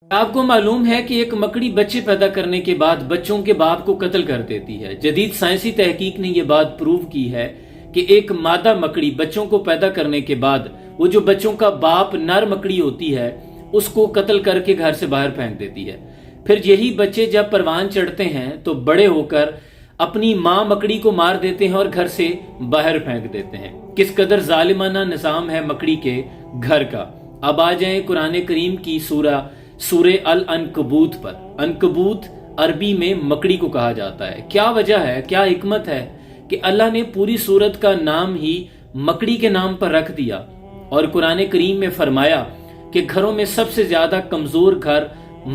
آپ کو معلوم ہے کہ ایک مکڑی بچے پیدا کرنے کے بعد بچوں کے باپ کو قتل کر دیتی ہے۔ جدید سائنسی تحقیق نے یہ بات پروو کی ہے کہ ایک مادہ مکڑی بچوں کو پیدا کرنے کے بعد وہ جو بچوں کا باپ نر مکڑی ہوتی ہے اس کو قتل کر کے گھر سے باہر پھینک دیتی ہے۔ پھر یہی بچے جب پروان چڑھتے ہیں تو بڑے ہو کر اپنی ماں مکڑی کو مار دیتے ہیں اور گھر سے باہر پھینک دیتے ہیں۔ کس قدر ظالمانہ نظام ہے مکڑی کے گھر کا۔ اب آ جائیں قرآن کریم کی سورہ العنکبوت پر۔ عنکبوت عربی میں مکڑی کو کہا جاتا ہے۔ کیا وجہ ہے، کیا حکمت ہے کہ اللہ نے پوری سورت کا نام ہی مکڑی کے نام پر رکھ دیا اور قرآن کریم میں فرمایا کہ گھروں میں سب سے زیادہ کمزور گھر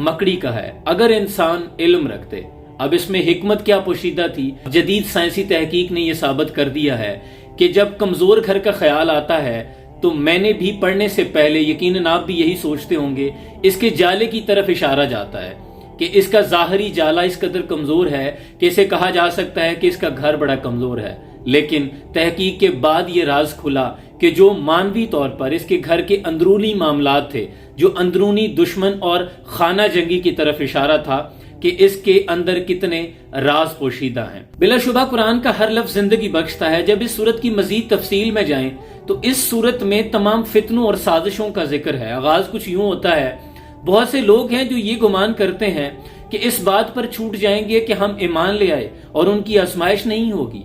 مکڑی کا ہے اگر انسان علم رکھتے۔ اب اس میں حکمت کیا پوشیدہ تھی؟ جدید سائنسی تحقیق نے یہ ثابت کر دیا ہے کہ جب کمزور گھر کا خیال آتا ہے تو میں نے بھی پڑھنے سے پہلے یقیناً آپ بھی یہی سوچتے ہوں گے، اس کے جالے کی طرف اشارہ جاتا ہے کہ اس کا ظاہری جالا اس قدر کمزور ہے کہ اسے کہا جا سکتا ہے کہ اس کا گھر بڑا کمزور ہے۔ لیکن تحقیق کے بعد یہ راز کھلا کہ جو مانوی طور پر اس کے گھر کے اندرونی معاملات تھے، جو اندرونی دشمن اور خانہ جنگی کی طرف اشارہ تھا کہ اس کے اندر کتنے راز پوشیدہ ہیں۔ بلا شبہ قرآن کا ہر لفظ زندگی بخشتا ہے۔ جب اس صورت کی مزید تفصیل میں جائیں تو اس صورت میں تمام فتنوں اور سازشوں کا ذکر ہے۔ آغاز کچھ یوں ہوتا ہے، بہت سے لوگ ہیں جو یہ گمان کرتے ہیں کہ اس بات پر چھوٹ جائیں گے کہ ہم ایمان لے آئے اور ان کی آزمائش نہیں ہوگی،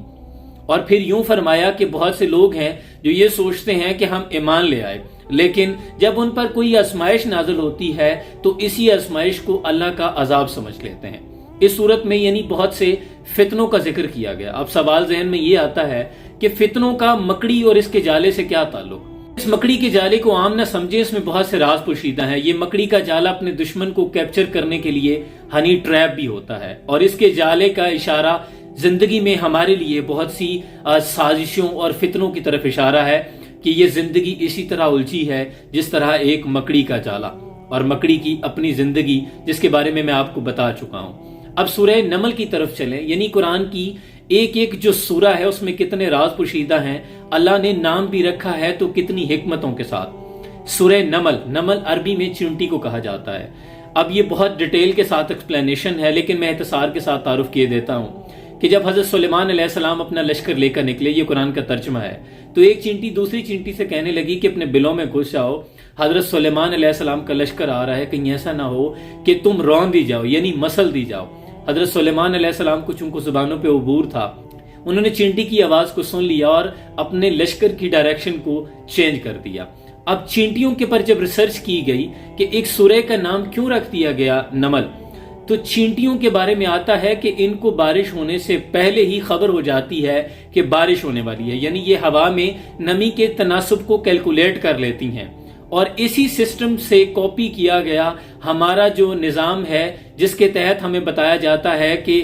اور پھر یوں فرمایا کہ بہت سے لوگ ہیں جو یہ سوچتے ہیں کہ ہم ایمان لے آئے لیکن جب ان پر کوئی آزمائش نازل ہوتی ہے تو اسی آزمائش کو اللہ کا عذاب سمجھ لیتے ہیں۔ اس صورت میں یعنی بہت سے فتنوں کا ذکر کیا گیا۔ اب سوال ذہن میں یہ آتا ہے کہ فتنوں کا مکڑی اور اس کے جالے سے کیا تعلق؟ اس مکڑی کے جالے کو عام نہ سمجھیں، اس میں بہت سے راز پوشیدہ ہیں۔ یہ مکڑی کا جالا اپنے دشمن کو کیپچر کرنے کے لیے ہنی ٹریپ بھی ہوتا ہے، اور اس کے جالے کا اشارہ زندگی میں ہمارے لیے بہت سی سازشوں اور فتنوں کی طرف اشارہ ہے کہ یہ زندگی اسی طرح الجھی ہے جس طرح ایک مکڑی کا جالا، اور مکڑی کی اپنی زندگی جس کے بارے میں آپ کو بتا چکا ہوں۔ اب سورہ نمل کی طرف چلیں، یعنی قرآن کی ایک ایک جو سورہ ہے اس میں کتنے راز پوشیدہ ہیں، اللہ نے نام بھی رکھا ہے تو کتنی حکمتوں کے ساتھ۔ سورہ نمل عربی میں چینٹی کو کہا جاتا ہے۔ اب یہ بہت ڈیٹیل کے ساتھ ایکسپلینیشن ہے لیکن میں اختصار کے ساتھ تعارف کیے دیتا ہوں کہ جب حضرت سلیمان علیہ السلام اپنا لشکر لے کر نکلے، یہ قرآن کا ترجمہ ہے، تو ایک چینٹی دوسری چینٹی سے کہنے لگی کہ اپنے بلوں میں گھس جاؤ، حضرت سلیمان علیہ السلام کا لشکر آ رہا ہے، کہیں ایسا نہ ہو کہ تم رون دی جاؤ، یعنی مسل دی جاؤ۔ حضرت سلیمان علیہ السلام کو چونکہ زبانوں پہ عبور تھا، انہوں نے چینٹی کی آواز کو سن لیا اور اپنے لشکر کی ڈائریکشن کو چینج کر دیا۔ اب چینٹیوں کے پر جب ریسرچ کی گئی کہ ایک سورہ کا نام کیوں رکھ دیا گیا نمل، تو چینٹیوں کے بارے میں آتا ہے کہ ان کو بارش ہونے سے پہلے ہی خبر ہو جاتی ہے کہ بارش ہونے والی ہے، یعنی یہ ہوا میں نمی کے تناسب کو کیلکولیٹ کر لیتی ہیں، اور اسی سسٹم سے کاپی کیا گیا ہمارا جو نظام ہے جس کے تحت ہمیں بتایا جاتا ہے کہ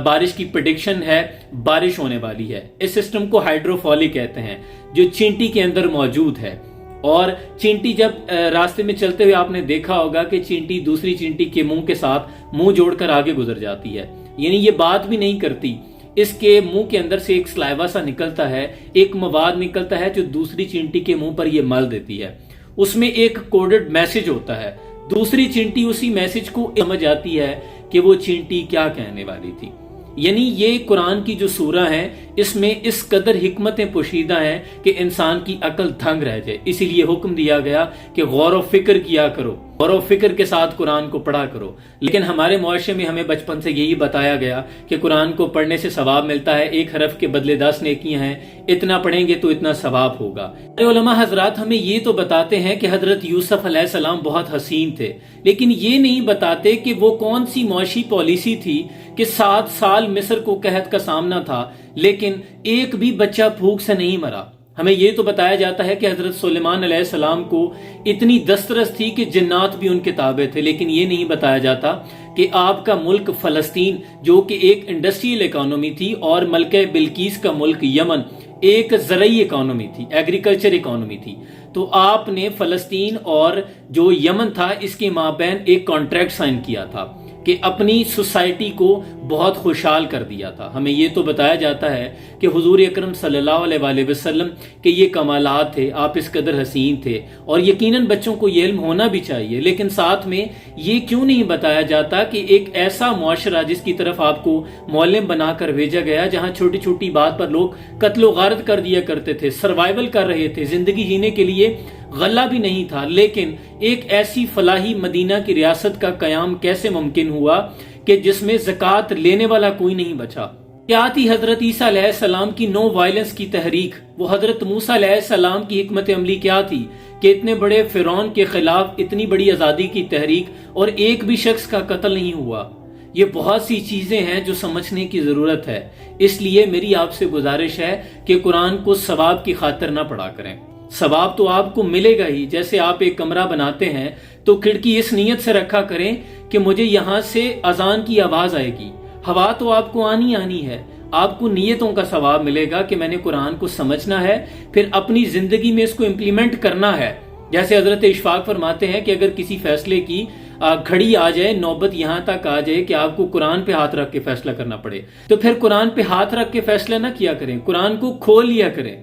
بارش کی پریڈکشن ہے، بارش ہونے والی ہے۔ اس سسٹم کو ہائیڈروفالک کہتے ہیں جو چینٹی کے اندر موجود ہے، اور چینٹی جب راستے میں چلتے ہوئے آپ نے دیکھا ہوگا کہ چینٹی دوسری چینٹی کے منہ کے ساتھ منہ جوڑ کر آگے گزر جاتی ہے، یعنی یہ بات بھی نہیں کرتی، اس کے منہ کے اندر سے ایک سلائیوا سا نکلتا ہے، ایک مواد نکلتا ہے جو دوسری چینٹی کے منہ پر یہ مل دیتی ہے، اس میں ایک کوڈڈ میسج ہوتا ہے، دوسری چینٹی اسی میسج کو سمجھ آتی ہے کہ وہ چینٹی کیا کہنے والی تھی۔ یعنی یہ قرآن کی جو سورہ ہیں اس میں اس قدر حکمتیں پوشیدہ ہیں کہ انسان کی عقل دھنگ رہ جائے، اسی لیے حکم دیا گیا کہ غور و فکر کیا کرو، غور و فکر کے ساتھ قرآن کو پڑھا کرو۔ لیکن ہمارے معاشرے میں ہمیں بچپن سے یہی بتایا گیا کہ قرآن کو پڑھنے سے ثواب ملتا ہے، ایک حرف کے بدلے 10 نیکیاں ہیں، اتنا پڑھیں گے تو اتنا ثواب ہوگا۔ علماء حضرات ہمیں یہ تو بتاتے ہیں کہ حضرت یوسف علیہ السلام بہت حسین تھے، لیکن یہ نہیں بتاتے کہ وہ کون سی معاشی پالیسی تھی کہ 7 سال مصر کو قحط کا سامنا تھا لیکن ایک بھی بچہ بھوک سے نہیں مرا۔ ہمیں یہ تو بتایا جاتا ہے کہ حضرت سلیمان علیہ السلام کو اتنی دسترس تھی کہ جنات بھی ان کے تابع تھے، لیکن یہ نہیں بتایا جاتا کہ آپ کا ملک فلسطین جو کہ ایک انڈسٹریل اکانومی تھی اور ملکہ بلقیس کا ملک یمن ایک زرعی اکانومی تھی، ایگریکلچر اکانومی تھی، تو آپ نے فلسطین اور جو یمن تھا اس کے مابین ایک کانٹریکٹ سائن کیا تھا کہ اپنی سوسائٹی کو بہت خوشحال کر دیا تھا۔ ہمیں یہ تو بتایا جاتا ہے کہ حضور اکرم صلی اللہ علیہ وآلہ وسلم کے یہ کمالات تھے، آپ اس قدر حسین تھے، اور یقیناً بچوں کو یہ علم ہونا بھی چاہیے، لیکن ساتھ میں یہ کیوں نہیں بتایا جاتا کہ ایک ایسا معاشرہ جس کی طرف آپ کو معلم بنا کر بھیجا گیا، جہاں چھوٹی چھوٹی بات پر لوگ قتل و غارت کر دیا کرتے تھے، سروائیول کر رہے تھے، زندگی جینے کے لیے غلہ بھی نہیں تھا، لیکن ایک ایسی فلاحی مدینہ کی ریاست کا قیام کیسے ممکن ہوا کہ جس میں زکوٰۃ لینے والا کوئی نہیں بچا؟ کیا تھی حضرت عیسیٰ علیہ السلام کی نو وائلنس کی تحریک؟ وہ حضرت موسیٰ علیہ السلام کی حکمت عملی کیا تھی کہ اتنے بڑے فرعون کے خلاف اتنی بڑی آزادی کی تحریک اور ایک بھی شخص کا قتل نہیں ہوا؟ یہ بہت سی چیزیں ہیں جو سمجھنے کی ضرورت ہے، اس لیے میری آپ سے گزارش ہے کہ قرآن کو ثواب کی خاطر نہ پڑھا کریں۔ ثواب تو آپ کو ملے گا ہی، جیسے آپ ایک کمرہ بناتے ہیں تو کھڑکی اس نیت سے رکھا کریں کہ مجھے یہاں سے اذان کی آواز آئے گی، ہوا تو آپ کو آنی ہے، آپ کو نیتوں کا ثواب ملے گا کہ میں نے قرآن کو سمجھنا ہے، پھر اپنی زندگی میں اس کو امپلیمنٹ کرنا ہے۔ جیسے حضرت اشفاق فرماتے ہیں کہ اگر کسی فیصلے کی گھڑی آ جائے، نوبت یہاں تک آ جائے کہ آپ کو قرآن پہ ہاتھ رکھ کے فیصلہ کرنا پڑے، تو پھر قرآن پہ ہاتھ رکھ کے فیصلہ نہ کیا کریں، قرآن کو کھول لیا کریں،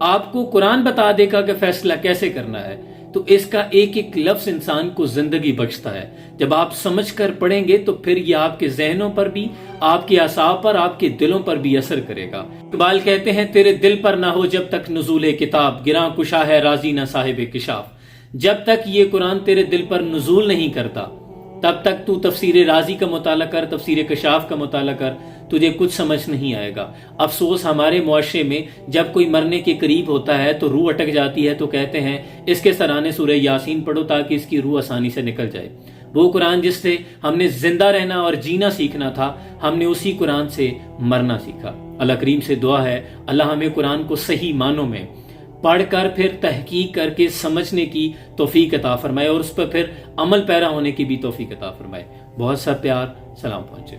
آپ کو قرآن بتا دے گا کہ فیصلہ کیسے کرنا ہے۔ تو اس کا ایک ایک لفظ انسان کو زندگی بخشتا ہے۔ جب آپ سمجھ کر پڑھیں گے تو پھر یہ آپ کے ذہنوں پر بھی، آپ کے اعصاب پر، آپ کے دلوں پر بھی اثر کرے گا۔ اقبال کہتے ہیں تیرے دل پر نہ ہو جب تک نزول کتاب، گراں کشا ہے راضی نہ صاحب کشاف۔ جب تک یہ قرآن تیرے دل پر نزول نہیں کرتا تب تک تو تفسیر رازی کا مطالعہ کر، تفسیر کشاف کا مطالعہ کر، تجھے کچھ سمجھ نہیں آئے گا۔ افسوس ہمارے معاشرے میں جب کوئی مرنے کے قریب ہوتا ہے تو روح اٹک جاتی ہے، تو کہتے ہیں اس کے سرانے سورہ یاسین پڑھو تاکہ اس کی روح آسانی سے نکل جائے۔ وہ قرآن جس سے ہم نے زندہ رہنا اور جینا سیکھنا تھا، ہم نے اسی قرآن سے مرنا سیکھا۔ اللہ کریم سے دعا ہے اللہ ہمیں قرآن کو صحیح معنوں میں پڑھ کر پھر تحقیق کر کے سمجھنے کی توفیق عطا فرمائے، اور اس پر پھر عمل پیرا ہونے کی بھی توفیق عطا فرمائے۔ بہت سا پیار، سلام پہنچے۔